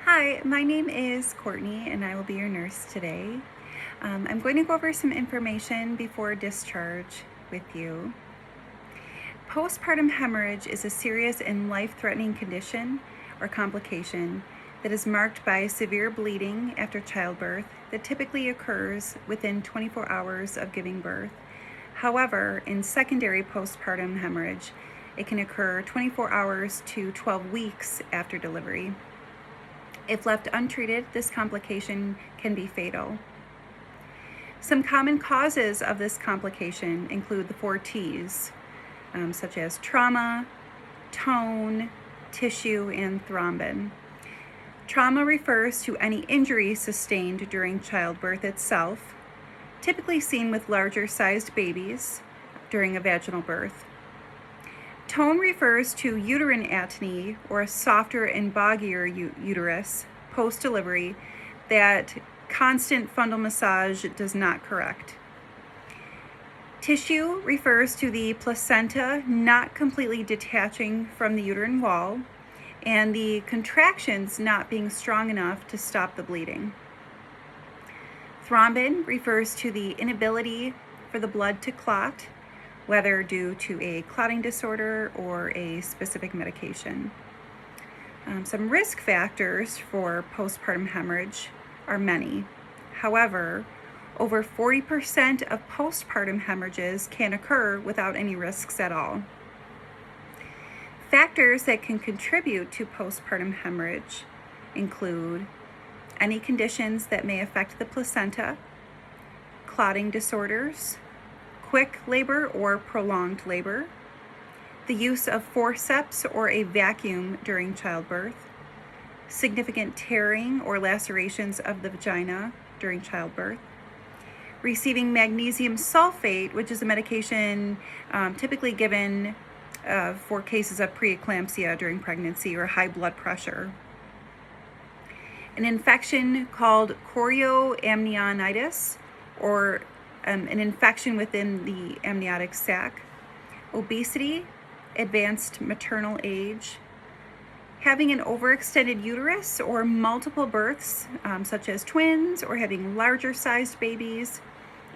Hi, my name is Courtney and I will be your nurse today. I'm going to go over some information before discharge with you. Postpartum hemorrhage is a serious and life-threatening condition or complication that is marked by severe bleeding after childbirth that typically occurs within 24 hours of giving birth. However, in secondary postpartum hemorrhage, it can occur 24 hours to 12 weeks after delivery. If left untreated, this complication can be fatal. Some common causes of this complication include the 4 T's, such as trauma, tone, tissue, and thrombin. Trauma refers to any injury sustained during childbirth itself, typically seen with larger sized babies during a vaginal birth. Tone refers to uterine atony, or a softer and boggier uterus post-delivery that constant fundal massage does not correct. Tissue refers to the placenta not completely detaching from the uterine wall and the contractions not being strong enough to stop the bleeding. Thrombin refers to the inability for the blood to clot, whether due to a clotting disorder or a specific medication. Some risk factors for postpartum hemorrhage are many. However, over 40% of postpartum hemorrhages can occur without any risks at all. Factors that can contribute to postpartum hemorrhage include any conditions that may affect the placenta, clotting disorders, quick labor or prolonged labor, the use of forceps or a vacuum during childbirth, significant tearing or lacerations of the vagina during childbirth, receiving magnesium sulfate, which is a medication typically given for cases of preeclampsia during pregnancy or high blood pressure, an infection called chorioamnionitis, or an infection within the amniotic sac, obesity, advanced maternal age, having an overextended uterus or multiple births, such as twins, or having larger sized babies,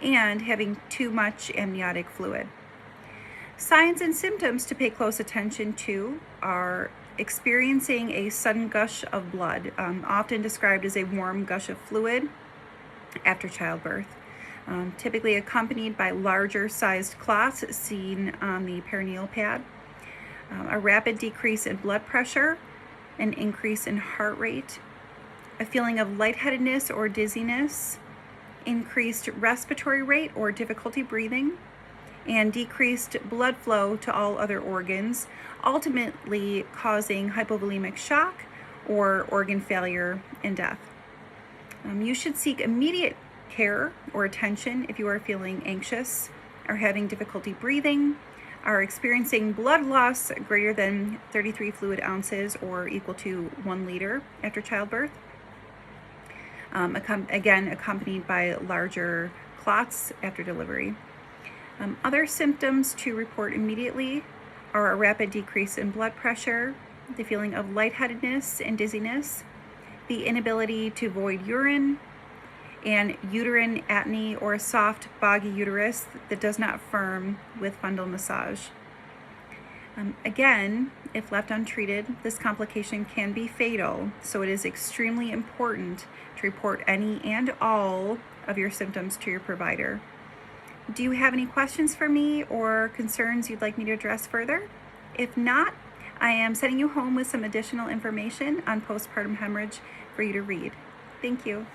and having too much amniotic fluid. Signs and symptoms to pay close attention to are experiencing a sudden gush of blood, often described as a warm gush of fluid after childbirth. Typically accompanied by larger sized clots seen on the perineal pad, a rapid decrease in blood pressure, an increase in heart rate, a feeling of lightheadedness or dizziness, increased respiratory rate or difficulty breathing, and decreased blood flow to all other organs, ultimately causing hypovolemic shock or organ failure and death. You should seek immediate care or attention if you are feeling anxious, are having difficulty breathing, are experiencing blood loss greater than 33 fluid ounces or equal to 1 liter after childbirth, again accompanied by larger clots after delivery. Other symptoms to report immediately are a rapid decrease in blood pressure, the feeling of lightheadedness and dizziness, the inability to void urine, and uterine atony, or a soft, boggy uterus that does not firm with fundal massage. Again, if left untreated, this complication can be fatal, so it is extremely important to report any and all of your symptoms to your provider. Do you have any questions for me or concerns you'd like me to address further? If not, I am sending you home with some additional information on postpartum hemorrhage for you to read. Thank you.